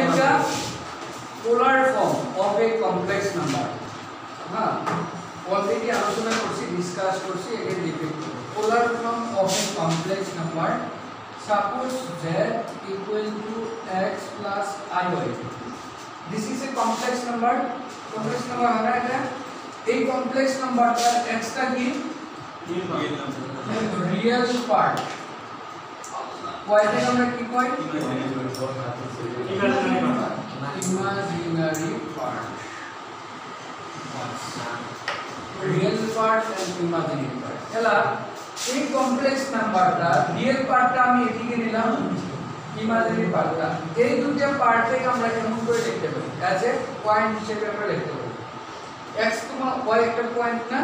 একটা polar form of A complex number. হ্যাঁ, already আলোচনা করছি, ডিসকাস করছি, এটা ডিফাইন করব। Polar form of A complex number, suppose z equal to x plus iy. This is a complex number. Complex number আমরা এটা এই কমপ্লেক্স নাম্বারটার x টা কি রিয়েল পার্ট, y টা আমরা কি কই imaginary part. Real part and imaginary part. এলা এই কমপ্লেক্স নাম্বারটা রিয়েল পার্টটা আমি এদিকে নিলাম, ইমাজিনারি পার্টটা, এই দুটো পার্টকে আমরা কেমন করে লিখতে পারি? অ্যাজ এ পয়েন্ট হিসেবে আমরা লিখতে পারি। x y একটা পয়েন্ট না,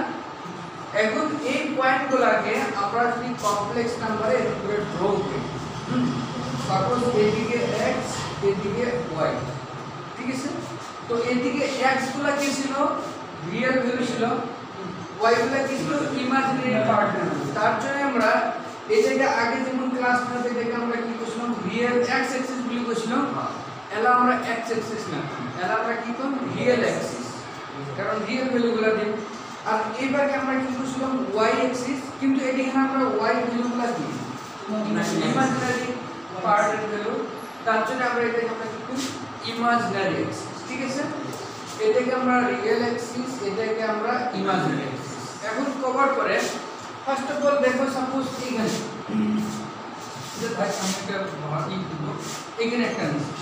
এখন এই পয়েন্টগুলোকে আমরা যদি কমপ্লেক্স নাম্বারে এভাবে ড্র করি, সাপোজ এদিকে x এদিকে y, ঠিক আছে? তো এদিকে x গুলো কি ছিল রিয়েল ভ্যালু ছিল, y গুলো কি ছিল ইমাজিনারি পার্ট। তার জন্য আমরা এই জায়গা আগে যেমন ক্লাস নিতে দেখে আমরা কি করছিলাম রিয়েল x অ্যাক্সিস গুলি করছিলাম, এলা আমরা x অ্যাক্সিস না, এলা আমরা কি করব রিয়েল অ্যাক্সিস, কারণ রিয়েল ভ্যালুগুলো দিই। আর এইবারে আমরা কি করছিলাম y অ্যাক্সিস, কিন্তু এদিকে আমরা y ভ্যালুগুলো দিই ইমাজিনারি পার্টের ভ্যালু, তার জন্য আমরা এটাকে আমরা কি করি ইমাজিনারি অ্যাক্সিস, ঠিক আছে? এটাকে আমরা রিয়েল অ্যাক্সিস, এটাকে আমরা ইমাজিনারি অ্যাক্সিস। এখন কভার করে ফার্স্ট অফ অল দেখো, সাপোজ এখানে যে ভাই আমি একটা ভাগই দিব, এখানে একটা নিছি,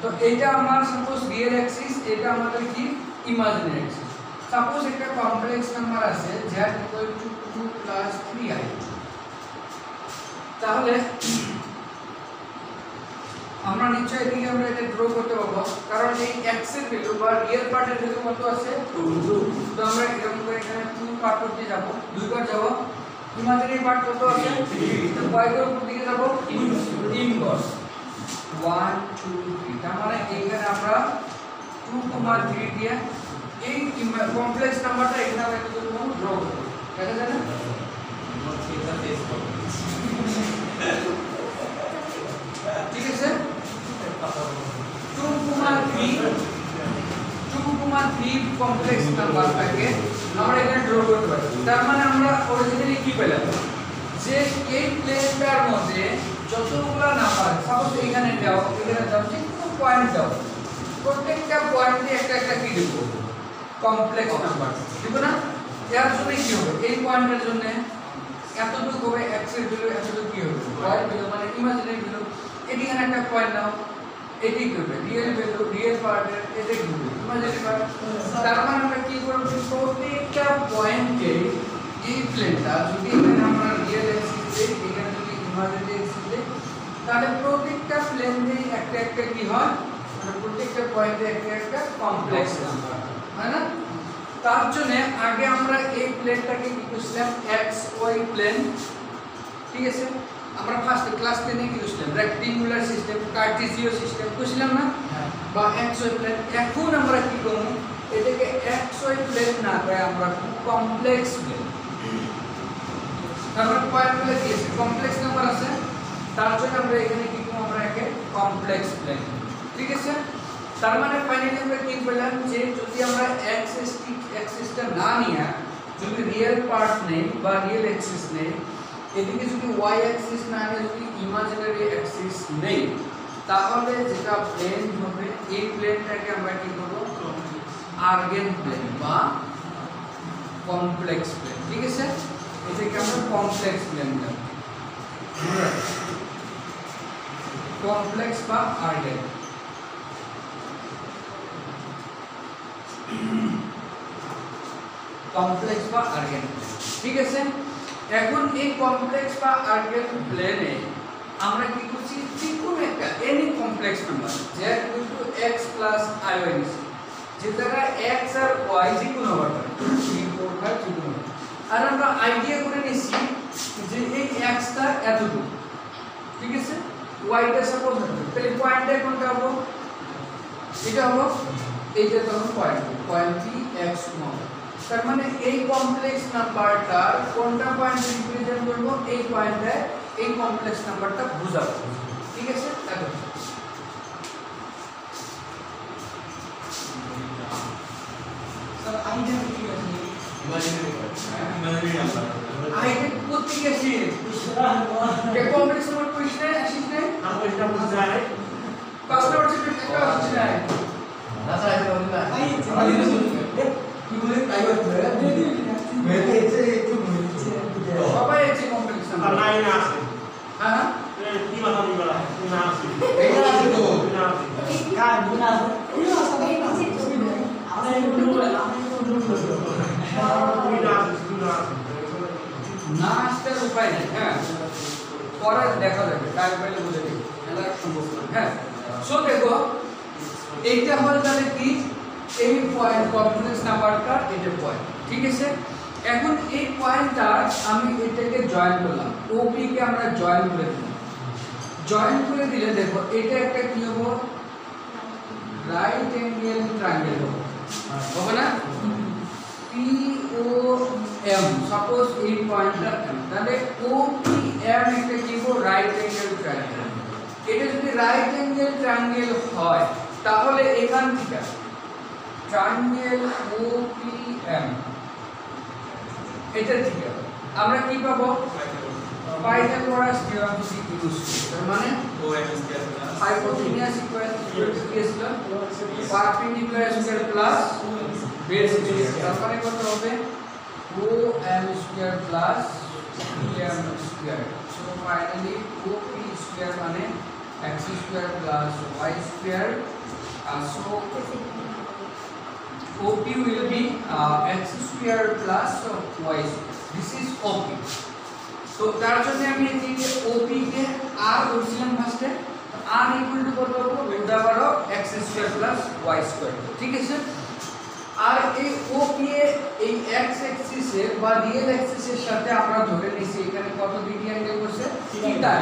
তো এটা আমার সাপোজ রিয়েল অ্যাক্সিস, এটা আমাদের কি ইমাজিনারি অ্যাক্সিস। সাপোজ একটা কমপ্লেক্স নাম্বার আছে z equal to 2 plus 3i, তাহলে আমরা নিশ্চয়ই এদিকে আমরা এটা ড্র করতে পারবো, কারণ এই x এর ভ্যালু বা রিয়েল পার্টের ভ্যালু কত আছে 2, তো আমরা এরকম করে এখানে 2 পার্ট করতে যাব, দুইবার যাব, ইমাজিনারি পার্ট কত আছে 3, তো y এর উপর দিকে যাব 3 বস 1 2 3, তার মানে এইখানে আমরা 2, 3 দিয়ে এই কমপ্লেক্স নাম্বারটা এখানে আমরা কি করব ড্র করব, দেখা যায় না? ঠিক আছে, 2,3 কমপ্লেক্স নাম্বারটাকে আমরা এখানে ড্র করতে পারি। তার মানে আমরা অরিজিনালি কি পেলাম যে এই প্লেনটার মধ্যে যতগুলো নাম্বার, সাপোজ এখানে দাও, এখানে দাও, যে কোনো পয়েন্ট দাও, প্রত্যেকটা পয়েন্টে একটা একটা কি দেব কমপ্লেক্স নাম্বার দেব না? এর জন্য কি হবে, এই পয়েন্টের জন্য এতটুকু হবে x এর ভ্যালু, এতটুকু কি হবে y ভ্যালু, মানে ইমাজিনারি ভ্যালু। এখানে একটা পয়েন্ট নাও, এটি কি হবে রিয়েল ভ্যালু, রিয়েল পার্টের এটা কি হবে ইমাজিনারি পার্ট। তার মানে আমরা কি করব প্রত্যেকটা পয়েন্টে এই প্লেনটা যদি এখানে আমরা রিয়েল অ্যাক্সিস দেই, এখানে যদি ইমাজিনারি অ্যাক্সিস দেই, তাহলে প্রত্যেকটা প্লেনে একটা একটা কি হয়, মানে প্রত্যেকটা পয়েন্টে একটা একটা কমপ্লেক্স নাম্বার হয় না? তার জন্য আগে আমরা এই প্লেনটাকে কি করছিলাম x y প্লেন, ঠিক আছে? আমরা ফার্স্ট ক্লাস 10 এ কি করছিলাম রেক্ট্যাঙ্গুলার সিস্টেম, কার্টেসিয়ান সিস্টেম করছিলাম না, বা x y প্লেন। এখন আমরা কি করব এটাকে x y প্লেন না করে আমরা কমপ্লেক্স প্লেন, কারণ পয়েন্টগুলো কি আছে কমপ্লেক্স নাম্বার আছে, তার জন্য আমরা এখানে কি করব আমরা একে কমপ্লেক্স প্লেন, ঠিক আছে? তার মানে ফাইনালি আমরা কি বললাম যে যদি আমরা অ্যাক্সিসটা না নিয়ে যদি রিয়েল পার্ট নেই বা রিয়েল অ্যাক্সিস নেই, এদিকে যদি y অ্যাক্সিস না নিয়ে যদি ইমাজিনারি অ্যাক্সিস নেই, তাহলে যেটা প্লেন হবে এই প্লেনটাকে আমরা কি করব আর্গেন প্লেন বা কমপ্লেক্স প্লেন, ঠিক আছে? এটাকে আমরা কমপ্লেক্স প্লেন বলি, কমপ্লেক্স বা আর্গেন। কমপ্লেক্স বা আর্গেন, ঠিক আছে? এখন এই কমপ্লেক্স বা আর্গেন প্লেনে আমরা কি করছি যে কোনো একটা any complex number z = x + iy নিছি, যেটা x আর y যে কোনো হবে 3 4 5 যে কোনো, আর আমরা আইডিয়া করে নিছি যে এই x টা এতটুকু, ঠিক আছে? y টা সাপোজ তাহলে পয়েন্টটা কোনটা হবে, এটা হবে এইটা, তখন পয়েন্টটি x হবে। তার মানে এই কমপ্লেক্স নাম্বারটার কোনটা পয়েন্ট রিপ্রেজেন্ট করব, এই পয়েন্টে এই কমপ্লেক্স নাম্বারটা বোঝাবো, ঠিক আছে? কে কমপ্লেক্স নাম্বার কোশ্চেন আসিস নাই আমি এটা বুঝতে নাই 5 নম্বর চ্যাপ্টার একটা আসিস নাই আচ্ছা এটা বলি না কি বলে তাই করতে মেতে এসে একটু বলছে সবাই আছে কমপ্লেক্স আর নাম্বার নাই না আছে হ্যাঁ কি মাথা নিবা না আছে এটা আছে তো না আছে কার গুণ আছে এটা আছে আমরা একটু বলে আমরা একটু বলে না আছে না আসতে উপায় নেই হ্যাঁ পরে দেখা যাবে টাইম পাইলে বুঝে নিই এটা সম্ভব না হ্যাঁ সো দেখো এইটা হলো তাহলে কি এই পয়েন্ট কমপ্লেক্স নাম্বারটা এটা পয়েন্ট ঠিক আছে এখন এই পয়েন্টটা আমি এটাকে জয়েন করলাম ওপি কে আমরা জয়েন করে দিলাম জয়েন করে দিলে দেখো এটা একটা কি হবে রাইট অ্যাঙ্গেল ট্রায়াঙ্গেল হবে না POM সাপোজ এই পয়েন্টটা M তাহলে OPM একটা কি হবে রাইট অ্যাঙ্গেল ট্রায়াঙ্গেল এটা যদি রাইট অ্যাঙ্গেল ট্রায়াঙ্গেল হয় তাহলে এখান থেকে ট্রায়াঙ্গেল OPM এটা ঠিক আছে আমরা কি পাবো পাইথাগোরাস থিওরেম যদি ইউজ করি তার মানে হাইপোটেনিয়াস ইকুয়াল টু কি ছিল perpendicular square plus base square তার মানে কত হবে OM square plus PM square so finally OP square মানে x square plus y square so OP will be x square plus y square. This is OP. So তার জন্য আমি এদিকে OP কে r ধরছিলাম ফার্স্টে r ইকুয়াল টু কত হবে root over x square plus y square ঠিক আছে আর এই OP এই x অ্যাক্সিস এর বা রিয়েল অ্যাক্সিস এর সাথে আমরা ধরে নিয়েছি এখানে কত ডিগ্রি অ্যাঙ্গেল করছে থিটা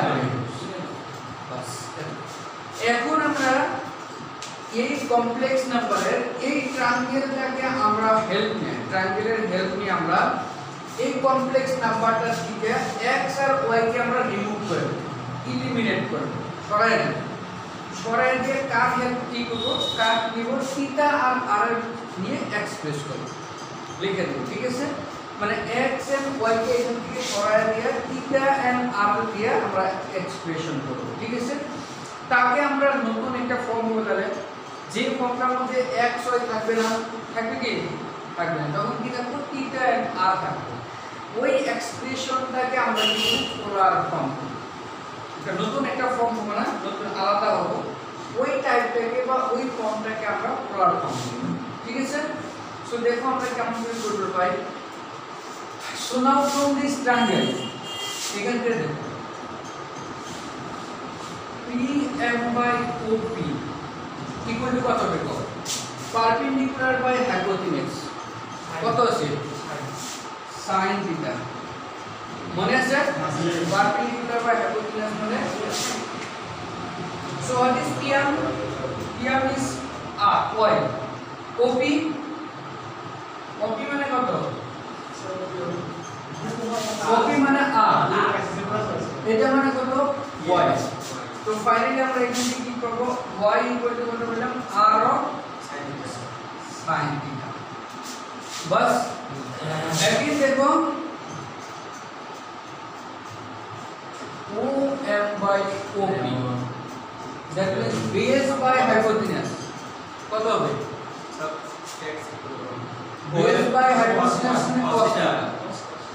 বাস এখন আমরা এই কমপ্লেক্স নাম্বারের এই ট্রায়াঙ্গেলটাকে আমরা হেল্প নিয়ে ট্রায়াঙ্গেলের হেল্প নিয়ে আমরা এই কমপ্লেক্স নাম্বারটা থেকে x আর y কে আমরা রিমুভ করব এলিমিনেট করব সরাই দিয়ে কার হেল্প কি করব কার নিব থিটা আর r এর নিয়ে এক্সপ্রেস করব লিখে দেব ঠিক আছে মানে x এন্ড y কে এখান থেকে সরাই দিয়ে থিটা এন্ড r দিয়ে আমরা এক্সপ্রেশন করব ঠিক আছে তাকে আমরা নতুন একটা ফর্ম বলালে যে ফর্মটার মধ্যে x y থাকবে না থাকবে কি থাকবে না তখন কি থাকবে থিটা এন্ড r থাকবে ওই এক্সপ্রেশনটাকে আমরা কিন্তু পোলার ফর্ম এটা নতুন একটা ফর্ম হবে না নতুন আলাদা হবে ওই টাইপটাকে বা ওই ফর্মটাকে আমরা পোলার ফর্ম ঠিক আছে সো দেখো আমরা কেমন করে করব ভাই so now from this triangle এখান থেকে দেখো PM by OP equal to কত হবে পারপেন্ডিকুলার বাই হাইপোটেনিউস কত আছে sin থিটা মনে আছে পারপেন্ডিকুলার বাই হাইপোটেনিউস মানে so what is PM PM is r point OP OP মানে কত OP মানে r এটা মানে কত y तो फाइनली আমরা এখানে কি করব y কত বললাম r of sin थीटा बस अगेन देखो OM by OP that means base by hypotenuse কত হবে base by hypotenuse মানে cos theta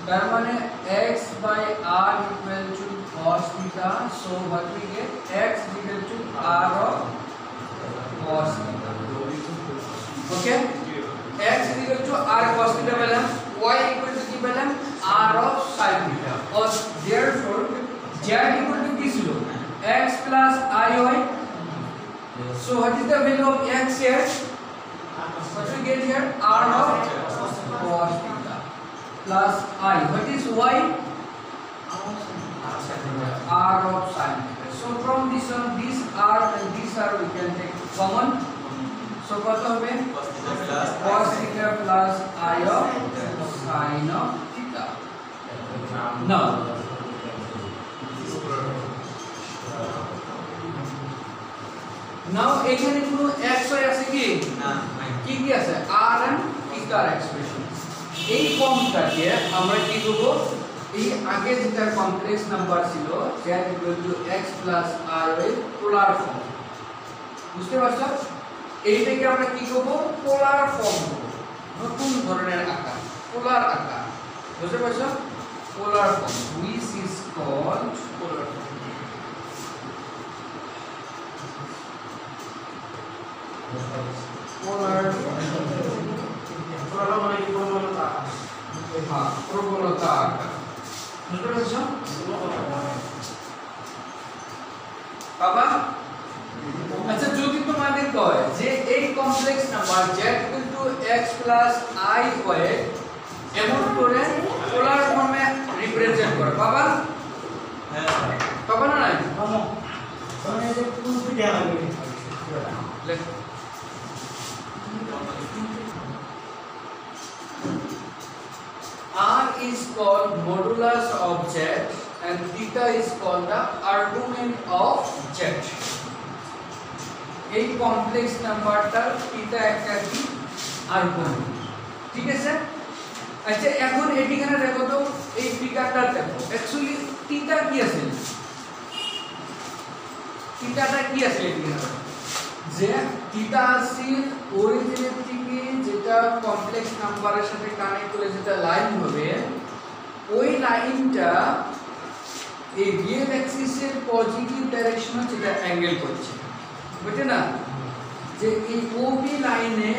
তার মানে x by r equal to cos theta so what we get x equal to r of cos theta okay x equal to r cos theta পেলাম y equal to কি পেলাম r of sin theta or therefore z equal to কি ছিল x plus iy so what is the value of x here what we get here r of cos theta plus I. What is y? R of sin theta. So from this one, this R and this R we can take common. So what will be? Cos theta plus I of sin of theta. Now, এখানে কোনো x y আছে কি? না। কি কি আছে? R and theta expression. এই ফর্মটাকে আমরা কি করব এই আগে যেটা কমপ্লেক্স নাম্বার ছিল z x প্লাস r এর পোলার ফর্ম, বুঝতে পারছো? এইটাকে আমরা কি করব, পোলার ফর্ম করব, নতুন ধরনের আকার, পোলার আকার, বুঝতে পারছো? Polar form which is called polar form. Polar প্রবল মানে কি প্রবলতা? হ্যাঁ, প্রবলতা আকার, বুঝতে পারছো বাবা? আচ্ছা, যদি তোমাদের কয় যে এই complex number z x plus i হয় এমন করে পোলার ফর্মে রিপ্রেজেন্ট করে, বাবা হ্যাঁ তখন না নাই মামা মানে যে কোন পিঠা লাগবে লেখ r is called modulus of z and theta is called the argument of z। এই কমপ্লেক্স নাম্বারটার থিটা একটা কি আর্গুমেন্ট, ঠিক আছে? আচ্ছা, এখন এখানে দেখো তো, এই ফিগারটা দেখো, অ্যাকচুয়ালি থিটা কি আছে, থিটাটা কি আছে এখানে, যে থিটা আছে অরিজিনের থেকে যেটা কমপ্লেক্স নাম্বারের সাথে কানেক্ট করে যেটা লাইন হবে, ওই লাইনটা এই রিয়েল অ্যাক্সিসের পজিটিভ ডাইরেকশনে যেটা অ্যাঙ্গেল করছে, বুঝলে না? যে এই ওবি লাইনে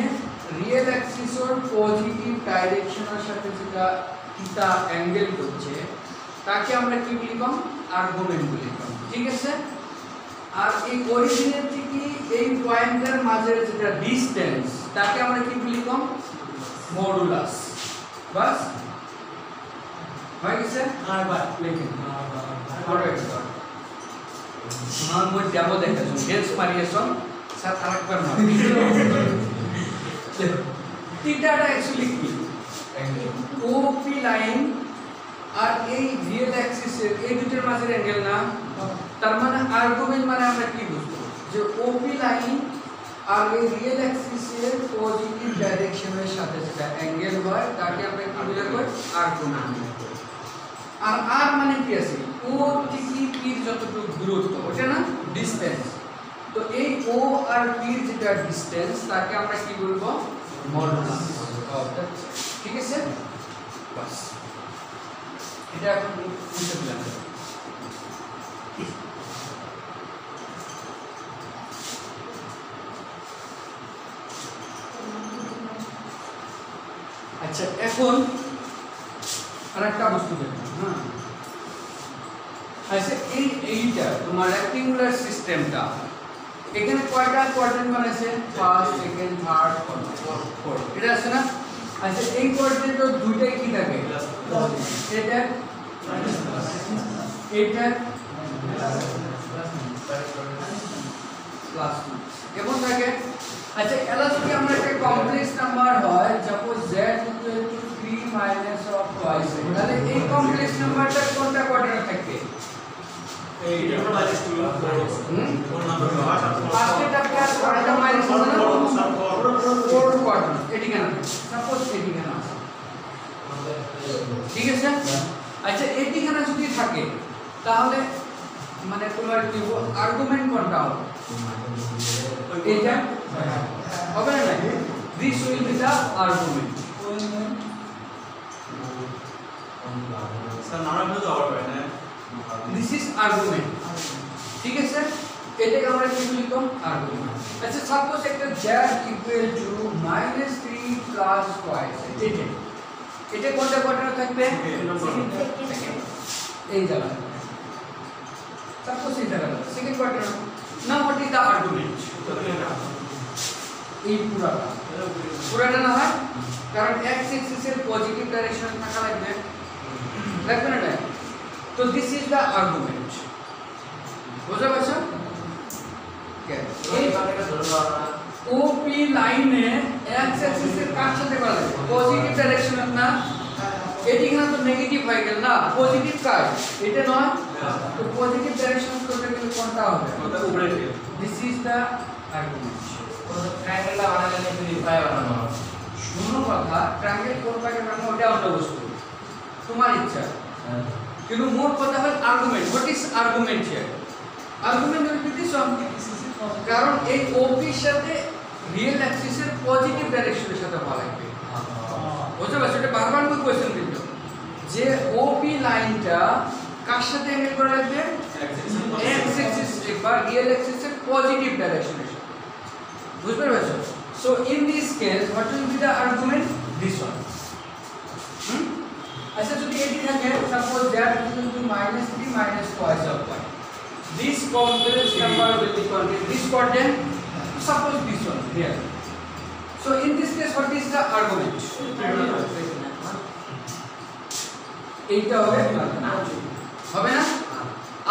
রিয়েল অ্যাক্সিসের পজিটিভ ডাইরেকশনের সাথে যেটা থিটা অ্যাঙ্গেল করছে তাকে আমরা কি লিখলাম, আর্গুমেন্ট লিখলাম, ঠিক আছে? আর এই অরিজিনের থেকে এই পয়েন্টের মাঝের যেটা ডিসটেন্স তাকে আমরা কি লিখলাম, মডুলাস। বাস হয়ে গেছে? আর বাই লিখুন অলরাইট। মই ডেমো দেখাচ্ছি, হেলস মারিয়েছন স্যার আরেকবার মারি। থিটাটা অ্যাকচুয়ালি কি, ওপি লাইন আর এই রিয়েল অ্যাক্সিসের এই দুটোর মাঝের অ্যাঙ্গেল না, তার মানে আর্গুমেন্ট মানে আমরা কি বুঝবো, যে ওপি লাইন আর এই রিয়েল অ্যাক্সিসের পজিটিভ ডাইরেকশনের সাথে যেটা অ্যাঙ্গেল হয় তাকে আমরা কি বলবো, আর্গুমেন্ট। আর আর মানে কি আছে, ও থেকে পির যতটুকু দূরত্ব ওটা না ডিসটেন্স, তো এই ও আর পির যেটা ডিসটেন্স তাকে আমরা কি বলবো, মডুলাস অফ দ্য, ঠিক আছে? বাস এটা এখন বুঝতে পেলাম। আচ্ছা, এখন আরেকটা বস্তু দেখুন, হ্যাঁ আচ্ছা, এইটা তোমার রেক্টেঙ্গুলার সিস্টেমটা এখানে কয়টা কোয়াড্রেন্ট বানাইছে, ফার্স্ট, সেকেন্ড, থার্ড, ফোর্থ, এটা আছে না? আচ্ছা, এই কোয়াড্রেন্টের দুইটাই কি থাকে, এটা এটা প্লাস এবং থাকে। আচ্ছা, এলা যদি আমরা একটা কমপ্লেক্স নাম্বার হয়, suppose z = 3 minus of twice, তাহলে এই কমপ্লেক্স নাম্বারটা কোনটা কোয়াড্রেন্ট থাকবে, এইটা হলো মাইনাস 2 কোন নাম্বার হবে ফার্স্টটা প্লাস আরেকটা মাইনাস আছে না, 4 কোয়াড্রেন্ট এটি কেন, সাপোজ এটি কেন আছে, ঠিক আছে? আচ্ছা, এটি কেন যদি থাকে তাহলে মানে তোমার কি আর্গুমেন্ট কোনটা হবে, এটা হবে না? This will be the argument. Sir নানা ভাবে তো আবার হয় না, দিস ইজ আর্গুমেন্ট, ঠিক আছে? এটাকে আমরা কি লিখব, আর্গুমেন্ট। আচ্ছা, সাপোজ একটা z = -3 প্লাস টুয়াইস, এটা কোনটা কোয়াড্রেন্ট থাকবে, এই জায়গায়, সাপোজ এই জায়গায় second quadrant. Now what is the argument, এই পুরাটা না হয়, কারণ x অ্যাক্সিসের পজিটিভ ডাইরেকশন থাকা লাগবে, লাগবে না? তো দিস ইজ দা আর্গুমেন্ট, বুঝতে পারছো? এই ওপি লাইনে x অ্যাক্সিসের কার সাথে করা লাগবে, পজিটিভ ডাইরেকশন না, এটি এখানে তো নেগেটিভ হয়ে গেল না, পজিটিভ কার এটা নয়, তো পজিটিভ ডাইরেকশন করতে গেলে কোনটা হবে, ওটা উপরে দিয়ে দিস ইজ দা আর্গুমেন্ট। ট্রায়াঙ্গেলটা বানালে কিন্তু পায় বানানো শুনো কথা, ট্রায়াঙ্গেল কোন পাকে বানাবো ওটা অন্য বস্তু, তোমার ইচ্ছা। কিন্তু মোট কথা হল argument. What is argument here? Argument will be this one, কারণ এই ওপি এর সাথে রিয়েল অ্যাক্সিসের পজিটিভ ডাইরেকশনের সাথে ভালো লাগবে। বুঝতে পারছো? এটা বারবার আমি কোশ্চেন দিল যে ওপি লাইনটা কার সাথে অ্যাঙ্গেল করা লাগবে? এক্স অ্যাক্সিস বা রিয়েল অ্যাক্সিসের পজিটিভ ডাইরেকশনের সাথে। বুঝতে পারছো? So in this case what will be the argument? This one. আচ্ছা যদি এটি থাকে, suppose that equal to -3 minus twice of y, this complex number will be called this quadrant, suppose this one here. So in this case what is the argument? এইটা হবে হবে না?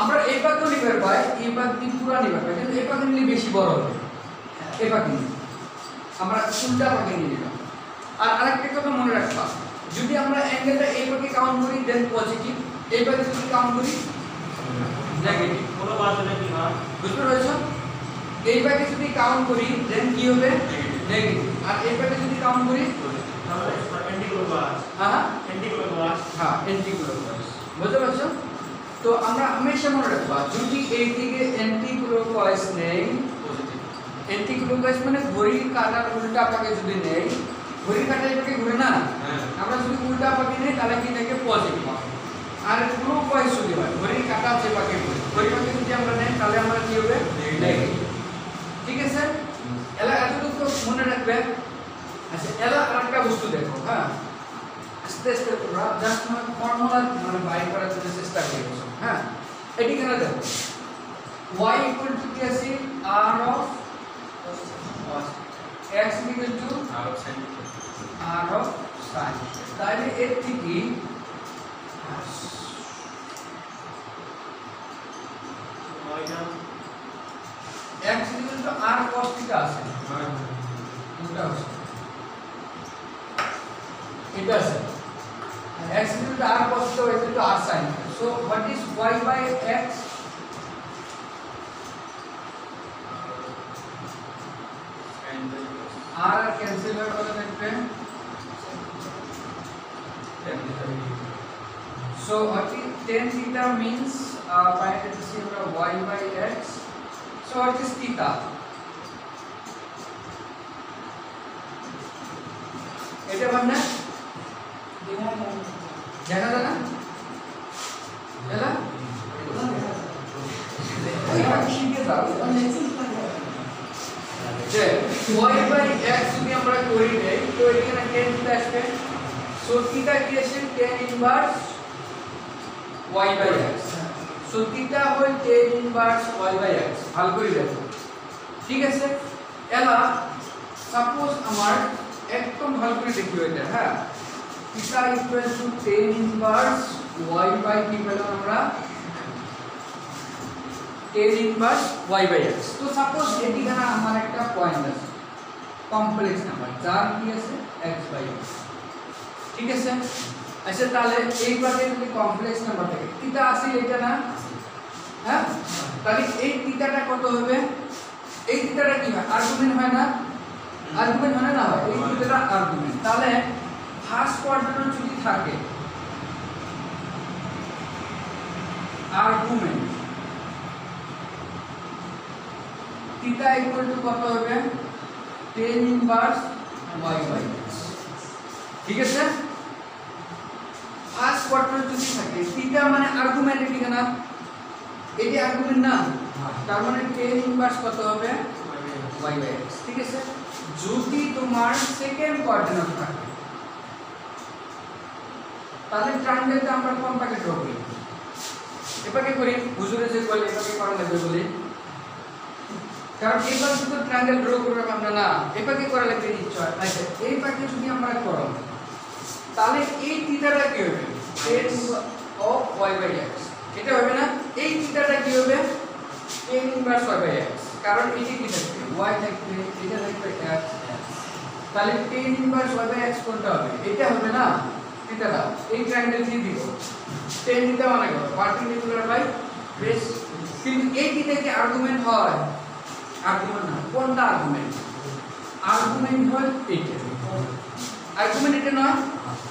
আমরা এই পাক তো নিবার পাই, এই পাক কি পুরো নিবার পাই, কিন্তু এই পাক নিলে বেশি বড় হবে। এই পাক নিলে আমরা উল্টা পাকে নিয়ে নিলাম। আর আরেকটা কথা মনে রাখবা, যদি আমরা অ্যাঙ্গেলটা এই পাকে কাউন্ট করি দেন পজিটিভ, এই পাকে যদি কাউন্ট করি নেগেটিভ। কোনো বাদ নেই না, বুঝতে পেরেছো? এই পাকে যদি কাউন্ট করি দেন কি হবে? নেগেটিভ। আর এই পাকে যদি কাউন্ট করি তাহলে অ্যান্টিক্লকওয়াইজ। হ্যাঁ অ্যান্টিক্লকওয়াইজ। হ্যাঁ অ্যান্টিক্লকওয়াইজ। বুঝতে পারছো? তো আমরা হামেশা মনে রাখবা, যদি এই দিকে অ্যান্টিক্লকওয়াইজ নেই, পজিটিভ অ্যান্টিক্লকওয়াইজ মানে ঘড়ির কাঁটার উল্টা পাকে যদি নেই, ঘড়ির কাঁটা এই পাকে ঘুরে না, হ্যাঁ আমরা যদি উল্টা পাকে নেই তাহলে কি থাকে? পজিটিভ। আর ক্লকওয়াইজ যদি হয়, ঘড়ির কাঁটা যে পাকে ঘুরে, ঘড়ির পাকে যদি আমরা নেই তাহলে আমরা কি হবে? নেগেটিভ। ঠিক আছে? এলা এতটুকু মনে রাখবে। আচ্ছা এলা আরেকটা বস্তু দেখো, হ্যাঁ আস্তে আস্তে তোমরা জাস্ট মানে ফর্মুলা মানে বাইর করার জন্য চেষ্টা করছো। হ্যাঁ এটি কেন দেখো, y equal to কি আছে? r of x equal to আর সাইন r of sin। তাহলে এর থেকে ওইটা x equal to r cos theta আছে, এটা আছে, এটা আছে। x equal to r cos theta equal to r sin theta. So what is y by x? r cancel হয়ে কত থাকবে? So what is tan theta means find the decision of y by x. So what is theta? এটা ভাবনা জানা জানা এলা ওই পাখি শিখে যাও যে y by x যদি আমরা করি দেই তো এখানে tan theta আসবে। সো theta কি আসে? tan inverse y by x। So theta হল tan inverse y by x। ভালো করে দেখো, ঠিক আছে? এলা সাপোজ আমার একদম ভালো করে দেখি এটা, হ্যাঁ theta equal to tan inverse y by কি পেলাম আমরা? tan inverse y by x। তো সাপোজ এখানে আমার একটা পয়েন্ট আছে, কমপ্লেক্স নাম্বার যার কি আছে? x by x। ঠিক আছে? আচ্ছা তাহলে এই পাশে যদি কমপ্লেক্স নাম্বার থাকে, থিটা আছে এটা না, হ্যাঁ তাহলে এই থিটাটা কত হবে? এই থিটাটা কি হয়? আর্গুমেন্ট হয় না? আর্গুমেন্ট হয় না? হয় এই থিটাটা আর্গুমেন্ট। তাহলে ফার্স্ট কোয়াড্রেন্ট যদি থাকে আর্গুমেন্ট, থিটা ইকুয়াল টু কত হবে? tan inverse y by x। ঠিক আছে? ফার্স্ট কোয়াড্রেন্ট যদি থাকে, থিটা মানে আর্গুমেন্ট, ঠিক না? এটি আর্গুমেন্ট না, তার মানে tan ইনভার্স কত হবে? y by x। ঠিক আছে? যদি তোমার সেকেন্ড কোয়াড্রেন্ট থাকে তাহলে ট্রায়াঙ্গেলটা আমরা কোন পাকে ড্র করি? এপাকে করি, হুজুরে যে বলে এপাকে করা লাগবে বলে, কারণ এই পাশে তো ট্রায়াঙ্গেল ড্র করব আমরা না, এপাকে করা লাগবে নিশ্চয়। আচ্ছা এই পাকে যদি আমরা করব তাহলে এই থিটাটা কি হবে? tan of y by x। এটা হবে না? এই থিটাটা কি হবে? tan inverse y by x, কারণ এটি কি থাকবে? y থাকবে, এটা থাকবে x। তাহলে tan inverse y by x কোনটা হবে? এটা হবে না? থিটাটা এই ট্রায়াঙ্গেল দিয়ে দিব, tan থিটা মানে কত? Perpendicular by base. কিন্তু এই থিটা কি আর্গুমেন্ট হয়? আর্গুমেন্ট না। কোনটা আর্গুমেন্ট? আর্গুমেন্ট হয় এইটা। আর্গুমেন্ট এটা নয়?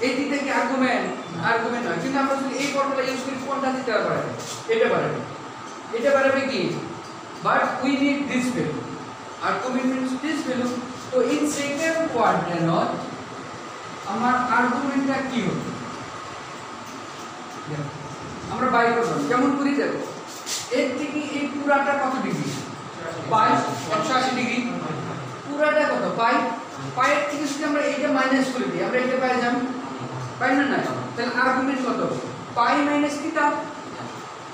এই থিটা কি আর্গুমেন্ট? আর্গুমেন্ট নয়, কিন্তু আমরা যদি এই ফর্মুলা ইউজ করি কোনটা দিতে পারবে? এটা পারবে, এটা পারবে কি? But we need this value, argument means this value. তো ইন সেকেন্ড কোয়াড্রেন্ট আমার আর্গুমেন্টটা কি হবে? আমরা বাইর করব, কেমন করি দেখো, এর থেকে এই পুরাটা কত ডিগ্রি? পাই 180 ডিগ্রি। পুরাটা কত? পাই। পাইয়ের থেকে যদি আমরা এইটা মাইনাস করে দিই, আমরা এটা পাই যাব, পাই না? না, তাহলে আর্গুমেন্ট কত? পাই মাইনাস থিটা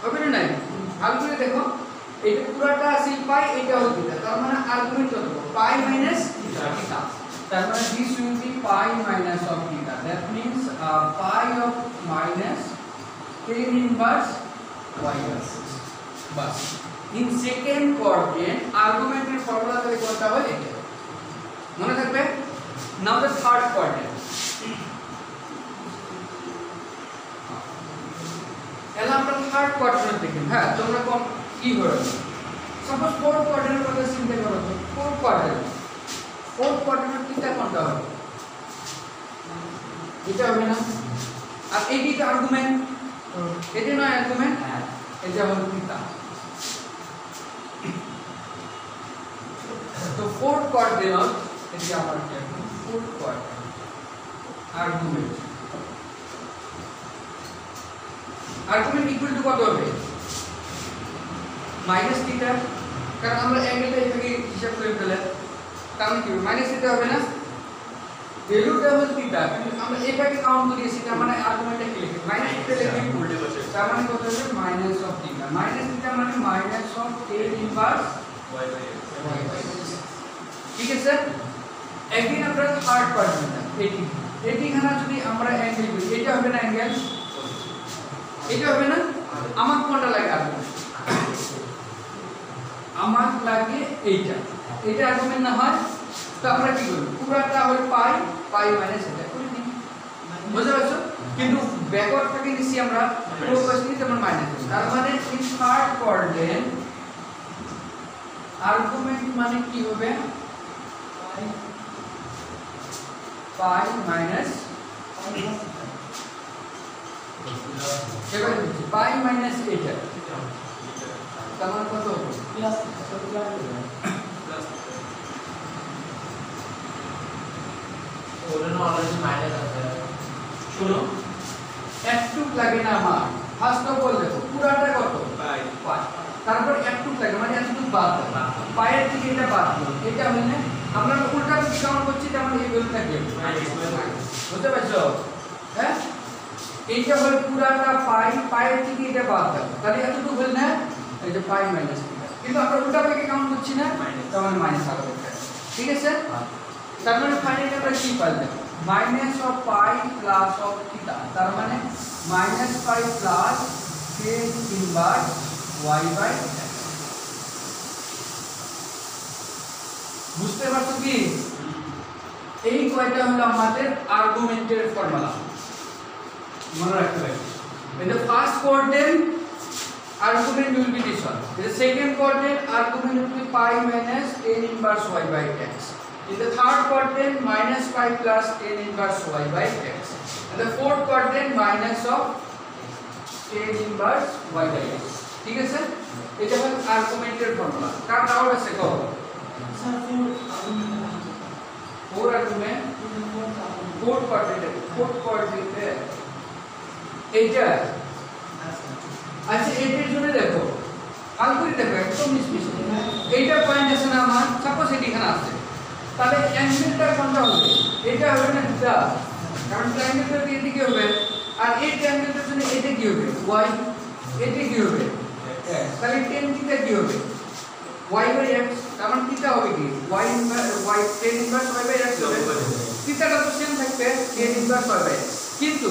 হবে না? নাই আর্গুমেন্ট দেখো, এটা পুরাটা আছে পাই, এটা হলো থিটা, তার মানে আর্গুমেন্ট কত? পাই মাইনাস থিটা। তার মানে this will be pi minus of theta, that means pi of minus tan inverse y bas. In second quadrant argument এর ফর্মুলা তাহলে কোনটা হবে? এটা মনে থাকবে। নাও দ্য থার্ড কোয়াড্রেন্ট, এলা আমরা থার্ড কোয়াড্রেন্ট দেখেন। হ্যাঁ, তোমরা কম কি করবে? সাপোজ ফোর্থ কোয়াড্রেন্টের কথা চিন্তা করো তো, ফোর্থ কোয়াড্রেন্ট থিটা কোনটা হবে? এটা হবে না? আর এইটি তো আর্গুমেন্ট, এটা নয় আর্গুমেন্ট, এটা হলো থিটা। তো ফোর্থ কোয়াড্রেন্ট, এটা আমার fourth quadrant argument equal to কত হবে? মাইনাস থিটা, কারণ আমরা অ্যাঙ্গেলটা এটাকে হিসাব করে ফেলে, কারণ কি মাইনাস থিটা হবে না? ভ্যালুটা হলো থিটা, কিন্তু আমরা এটাকে কাউন্ট করিয়েছি, তার মানে আর্গুমেন্টটা কি লিখি? মাইনাস থিটা লিখি, উল্টে বসে, তার মানে কত হবে? Minus of theta. Minus theta মানে minus of tan inverse y by x। ঠিক আছে? একদিন আমরা থার্ড কোয়াড্রেন্টটা এখানে যদি আমরা অ্যাঙ্গেল করি, এটা হবে না অ্যাঙ্গেল? এটা হবে না? আমার কোনটা লাগে আর্গুমেন্ট? আমার লাগে এইটা, এটা আর্গুমেন্ট না হয় তো আমরা কি করব? পুরাটা হল পাই মাইনাস এটা করে দিই, বুঝতে পারছো? কিন্তু ব্যাকওয়ার্ড থেকে নিছি আমরা প্রোগ্রেসিভ যেমন মাইনাস, তার মানে ইন থার্ড কোয়াড্রেন্ট আর্গুমেন্ট মানে কি হবে? পাই মাইনাস, এবারে দিচ্ছি পাই মাইনাস এটা, তার মানে কত হবে? প্লাস ওখানে অলরেডি মাইনাস আছে। শুনো, একটু লাগে না আমার, ফার্স্ট অফ অল দেখো পুরাটা কত? পাই। তারপর একটু লাগে মানে এতটুকু বাদ দাও, পায়ের থেকে এটা বাদ দাও, এটা মানে আমরা উল্টা দিকে কাউন্ট করছি, তার মানে এই ভ্যালুটা কি হবে? বুঝতে পারছো? হ্যাঁ, এইটা হল পুরাটা পায়ের থেকে এটা বাদ দাও, তাহলে এতটুকু হল না, এই যে পাই মাইনাস থিটা, কিন্তু আমরা উল্টা দিকে কাউন্ট করছি না, তার মানে মাইনাস হবে। ঠিক আছে? তার মানে ফাইনালি আমরা কি পাইলাম? Minus of pi plus of theta, তার মানে minus pi plus tan inverse y by x। বুঝতে পারছো কি? এই কয়টা হলো আমাদের আর্গুমেন্টের ফর্মুলা, মনে রাখতে হবে। In the first quadrant argument will be this one, in the second quadrant argument will be pi minus tan inverse y by x, in the third quadrant minus pi plus tan inverse y by x, and the fourth quadrant minus of tan inverse y by x। ঠিক আছে? এটা হলো আর্গুমেন্টের formula. কার doubt আছে কও? Sir four argument, fourth কোয়াড্রেন্টে এইটা। আচ্ছা, এটার জন্য দেখো আলগুরি দেখো একদম নিষ্পিষ্ট, এইটা পয়েন্ট আছে না আমার, সাপোজ এটি এখানে আছে, তাহলে অ্যাঙ্গেলটা কোনটা হবে? এটা হবে না থিটা, কারণ ট্রায়াঙ্গেলটা দিয়ে এদিকে হবে, আর এই ট্রায়াঙ্গেলটার জন্য এটা কি হবে? y, এটা কি হবে? x, তাহলে tan থিটা কি হবে? y বাই x, তার মানে থিটা হবে কি? y tan inverse y by x হবে। থিটাটা তো সেম থাকবে, tan inverse y by x, কিন্তু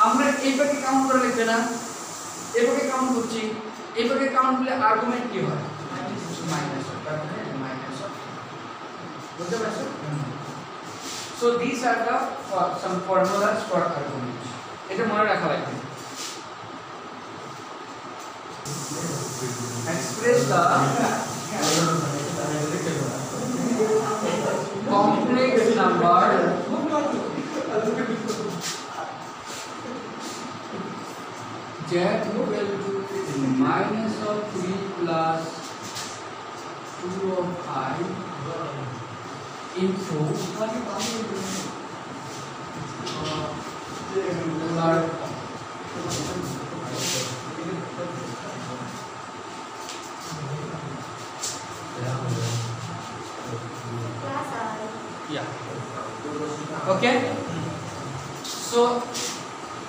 আমরা এইটাকে কাউন্ট করে লিখবে না, এটাকে কাউন্ট করছি, এটাকে কাউন্ট করলে আর্গুমেন্ট কি হয়? Minus of, minus of. বুঝতে পারছো? So these are the some formulas for argument. এটা মনে রাখা লাগবে। Express the complex number 2 of I into polar yeah. Okay, so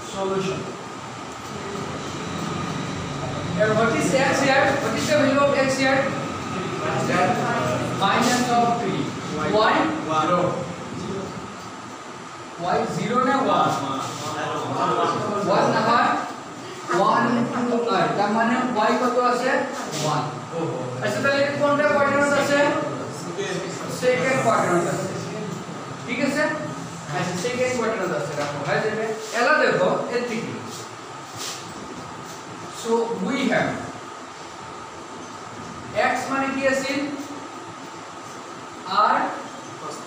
solution. And what is x here? What is the value of x here? Minus of 3. Why? 1 0 na 1 1 na 1 into I তার মানে y কত আছে 1 আচ্ছা তাহলে এটা কোনটা quadrant আছে second quadrant আছে ঠিক আছে আচ্ছা সেকেন্ড কোয়াড্রেন্ট আছে রাখো হয়ে যাবে এলা দেখো এদিকে সো উই হ্যাভ x মানে কি আছে r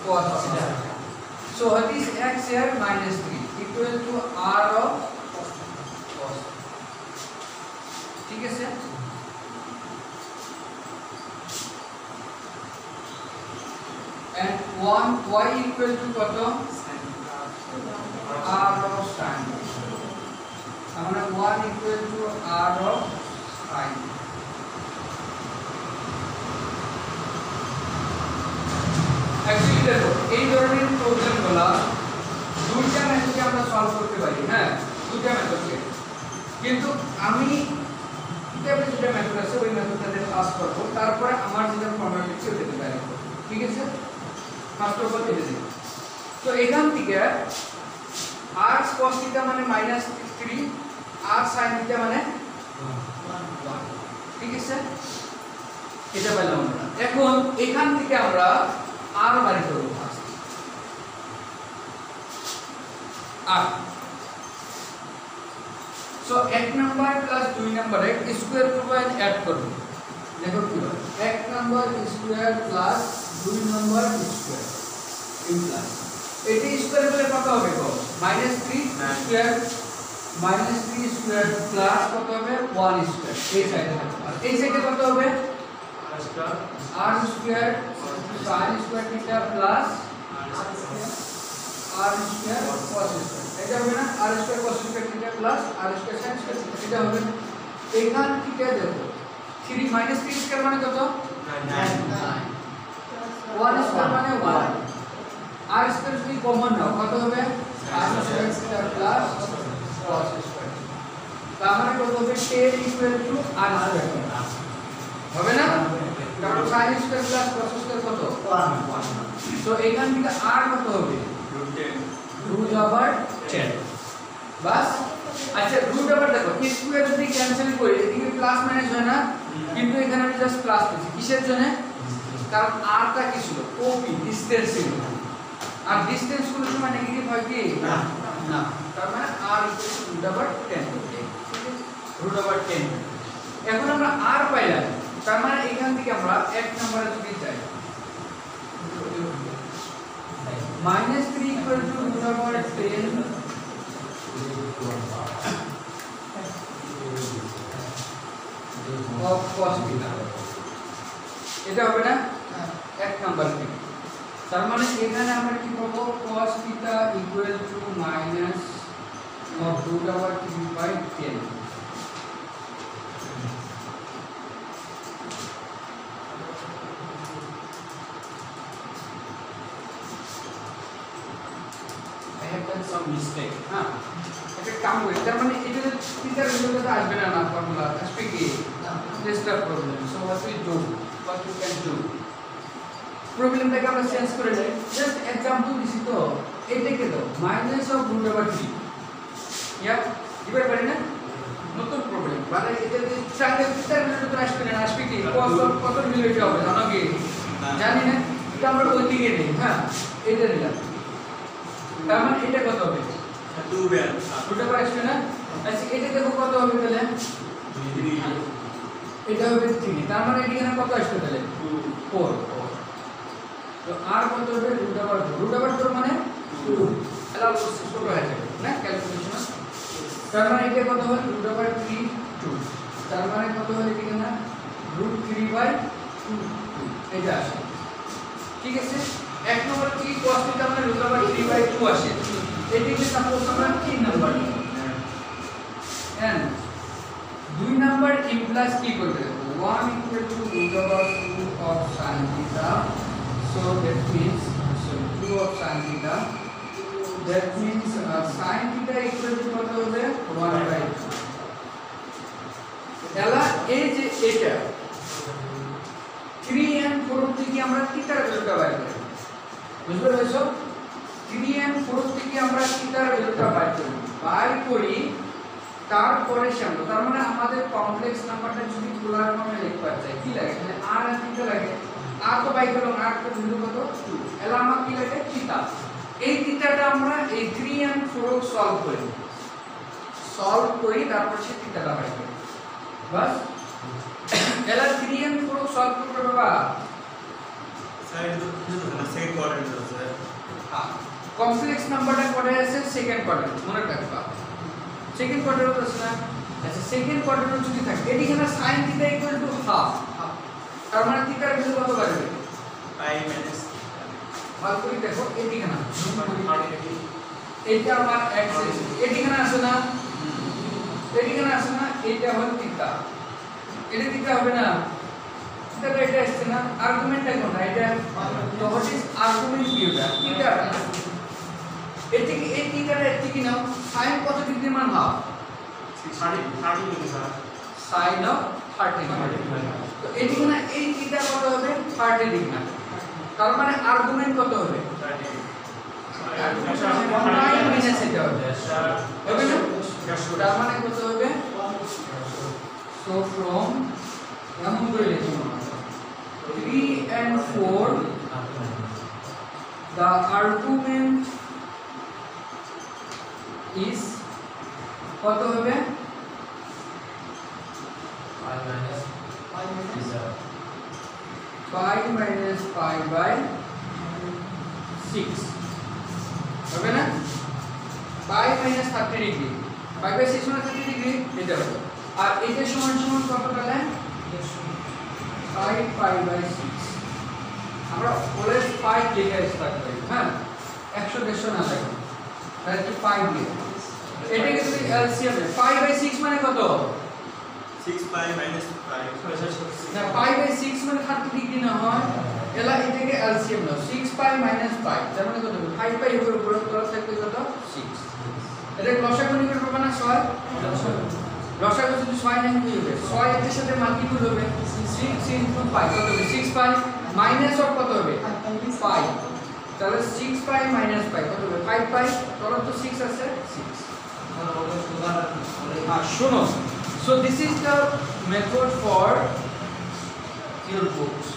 cos theta. So what is x here? Minus 3 equal to r of cos. ठीक है sir? And 1 y equal to what? R of sin. हमारा 1 equal to r of sin. Actually देखो এই ধরনের প্রবলেমগুলো দুইটা মেথডে আমরা সলভ করতে পারি হ্যাঁ দুইটা মেথডে কিন্তু আমি কিভাবে যেটা মেথড আছে ওই মেথডটাতে পাস করব তারপরে আমার যেটা ফর্মুলা লিখছি ওটা দিতে পারি ঠিক আছে ফার্স্ট অফ অল এটা দিই তো এখান থেকে r cos θ মানে -3 r sin θ মানে 1 ঠিক আছে এটা পেলাম আমরা এখন এখান থেকে আমরা r বাড়ি করব first r so 1 number plus 2 নাম্বারে স্কয়ার করব এন্ড অ্যাড করব দেখো কি হয় 1 number square plus 2 number square in plus এটা স্কয়ার করলে কত হবে গো -3 স্কয়ার -3 স্কয়ার প্লাস কত হবে 1 স্কয়ার এই সাইডে আর এই সাইডে কত হবে r square sin square theta plus r square cos square এটা হবে না r square cos square theta plus r square sin square theta এটা হবে এখান থেকে দেখো 3 3 স্কয়ার মানে কত 9 1 স্কয়ার মানে 1 r স্কয়ার যদি কমন নাও কত হবে r square theta plus cos square তার মানে কত হবে 10 ইকুয়াল টু r square হবে না কারণ sin square plus cos square কত 1 সো এখান থেকে r কত হবে √10 বাস আচ্ছা √, দেখো স্কয়ার যদি ক্যান্সেল করি এদিকে প্লাস মাইনাস হয় না কিন্তু এখানে আমি জাস্ট প্লাস দিছি কিসের জন্য কারণ r টা কি ছিল ওপি ডিসটেন্স ছিল আর ডিসটেন্স কোন সময় নেগেটিভ হয় কি না না তার মানে r √10 √10 এখন আমরা r পাইলাম তার মানে এখান থেকে আমরা 1 নম্বরে যদি যাই -3 equal to √10 of cos theta এটা হবে না 1 নাম্বার থেকে তার মানে এখানে আমরা কি পাবো cos theta equal to minus of √3/10 some mistake হ্যাঁ এটা কাম করে তার মানে এটা থিটার রিলেটেড আসবে না না ফর্মুলা আসবে কি test of problem so what you can do প্রবলেমটাকে আমরা চেঞ্জ করে নেই জাস্ট एग्जांपल দিছি তো এটাকে দাও -√3 ইয়া দিবার পারি না নতুন প্রবলেম মানে এটা যদি ট্রায়াঙ্গেল থিটার রিলেটেড আসবে না আসবে কি কত রিলেটেড হবে জানো কি জানি না এটা আমরা ওই দিকে নেই হ্যাঁ এটা নিলাম তার মানে এটা কত হবে 2 আসবে না আচ্ছা এটা দেখো কত হবে তাহলে 3 এটা হবে 3 তার মানে এখানে কত আসবে তাহলে 4 তো r কত হবে √4 মানে 2 এলাও ছোট হয়ে যাবে না ক্যালকুলেশন তার মানে এটা কত হবে √3 2 তার মানে কত হবে এখানে √3/2 এটা আসে ঠিক আছে এক নম্বর কি cos θ মানে √3/2 আসে এটিকে সাপোজ আমরা 3 নাম্বার and 2 নাম্বার ইমপ্লাস কি করবে 1 √2 of sin theta so that means 2 of sin theta that means sin theta equal to কত হবে 1/2 এলা এই যে এটা 3 and 4 থেকে আমরা থিটার ভ্যালুটা বের করি বুঝতে পেরেছো 3 and 4 থেকে আমরা থিটার ভ্যালুটা বের করি বাই করি তারপরে সামনে তার মানে আমাদের কমপ্লেক্স নাম্বারটা যদি পোলার ফর্মে লিখতে চাই কি লাগে মানে r আর থিটা লাগে r তো বাই করলাম r তো ভ্যালু কত 2 এলা আমার কি লাগে থিটা এই থিটাটা আমরা এই 3 and 4 সলভ করি তারপর সে থিটাটা বাই করি বাস এলা 3 and 4 সলভ করতে বাবা স্যার এটা তো সেকেন্ড কোয়াড্রেন্ট আছে কমপ্লেক্স নাম্বারটা কোডে আছে সেকেন্ড কোয়াড্রেন্ট মনে রাখবা সেকেন্ড কোয়াড্রেন্ট আছে না আচ্ছা সেকেন্ড কোয়াড্রেন্ট যদি থাকে এদিকে sin θ = হাফ তার মানে থিটার ভ্যালু কত লাগবে পাই মাইনাস ভাগ করে দেখো এদিকে না এটা আমার x এদিকে না আছে না এদিকে না আছে না এটা হল থিটা এটা থিটা হবে না এটা এটা আসছে না আর্গুমেন্টটা কোনটা এটা তো হোয়াট ইজ আর্গুমেন্ট কি ওটা থিটা এদিকে এই থিটাটা এদিকে নাও sin কত ডিগ্রি মান half 30 degree sir sin of 30 degree তো এদিকে না এই থিটা কত হবে 30 ডিগ্রি তার মানে আর্গুমেন্ট কত হবে 1 মাইনাস এটা হবে হবে না তার মানে কত হবে so from এমন করে লিখি 3 and 4 the argument is কত হবে pi minus pi by 6 হবে না pi minus 30 degree pi by 6 মানে 30 ডিগ্রি এটা হবে আর এটা সমান সমান কত পেলে 5 pi by 6 আমরা অলওয়েজ 5 লিখে স্টার্ট করি হ্যাঁ 100 150 না লাগে তাহলে কি 5 দিয়ে এটা কি তুমি এলসিএম 5 by 6 মানে কত 6 পাই মাইনাস 5 না pi by 6 মানে 30 ডিগ্রি না হয় এলা এটাকে এলসিএম নাও 6 pi minus 5 তার মানে কত হবে 5 pi এর উপর প্লাস থাকবে কত 6 এটা লসাগু নিয়ে করবে না 6 লসাগু যদি 6 নাই কি হবে 6 এর সাথে মাল্টিপল হবে 6 into 5 কত হবে 6 pi মাইনাস অফ কত হবে 5 তাহলে 6 pi minus 5 কত হবে 5 pi তখন তো 6 আছে 6 শোনো so this is the method for your books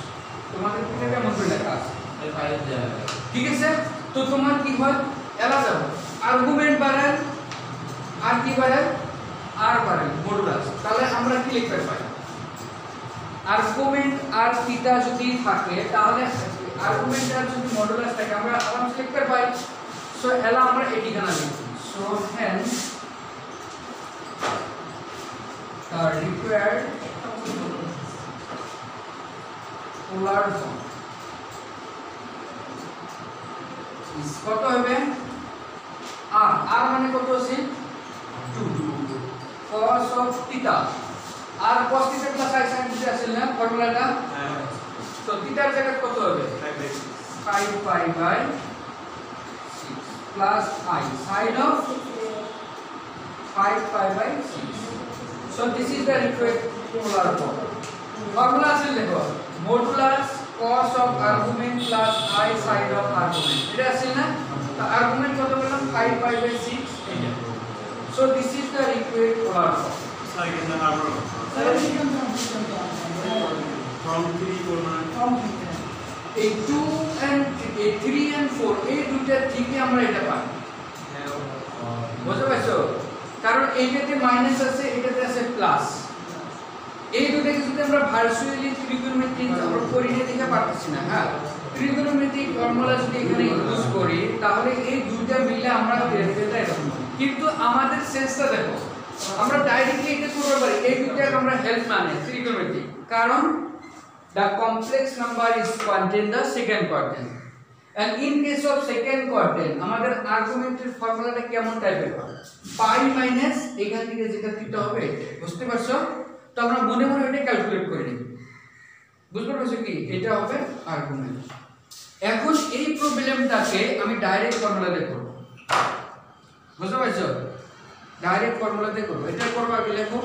তোমাদের কিভাবে কেমন করে লেখা আছে ঠিক আছে তো তোমার কি হয় এলা যাব আর্গুমেন্ট বাড়ান আর কি বাড়ান আর বাড়ান মডুলাস তাহলে আমরা কি লিখতে পারি আর্গুমেন্ট আর থিটা যদি থাকে তাহলে আর্গুমেন্ট আর যদি মডুলাস থাকে আমরা আরামসে লিখতে পারি সো এলা আমরা এটি গানা লিখি so Haynes the required polar form is কত হবে r মানে কত আছে 2 cos of theta r cos theta plus i sin theta আছে না ফর্মুলাটা তো থিটার জায়গা কত হবে 5 pi by 6 plus i sin of 5 pi by 6 so this is the required polar form formula আছে লেখো modulus cos of argument plus i sin of argument এটা আছে না তো argument কত পেলাম 5 pi by 6 এটা so this is the required polar form sir এখানে আমরা from 3 4 এই 2 and 3 and 4 এই দুটো থেকে আমরা এটা পাই বুঝতে পারছো কারণ এইটাতে মাইনাস আছে এটাতে আছে প্লাস এই দুটোকে যদি আমরা ভার্চুয়ালি ত্রিকোণমিতিক আমরা পরিণতি দিতে পারতেছি না হ্যাঁ ত্রিকোণমিতিক ফর্মুলা যদি এখানে ইউজ করি তাহলে এই দুটো মিলে আমরা রেজাল্টটা এরকম কিন্তু আমাদের সেন্সটা দেখো আমরা ডাইরেক্টলি এটা করতে পারি এই দুটোকে আমরা হেল্প মানে ত্রিকোণমিতিক কারণ the complex number is contained the second quadrant. And in case of second quadrant আমাদের আর্গুমেন্টের ফর্মুলাটা কেমন টাইপের হবে, পাই মাইনাস এখান থেকে যেটা থিটা হবে, বুঝতে পারছো? তো আমরা মনে মনে এটা ক্যালকুলেট করে নিই, বুঝতে পারছো কি? এটা হবে আর্গুমেন্ট। এখন এই প্রবলেমটাকে আমি ডাইরেক্ট ফর্মুলাতে করব, বুঝতে পারছো? ডাইরেক্ট ফর্মুলাতে করব। এটা করব, আগে লেখো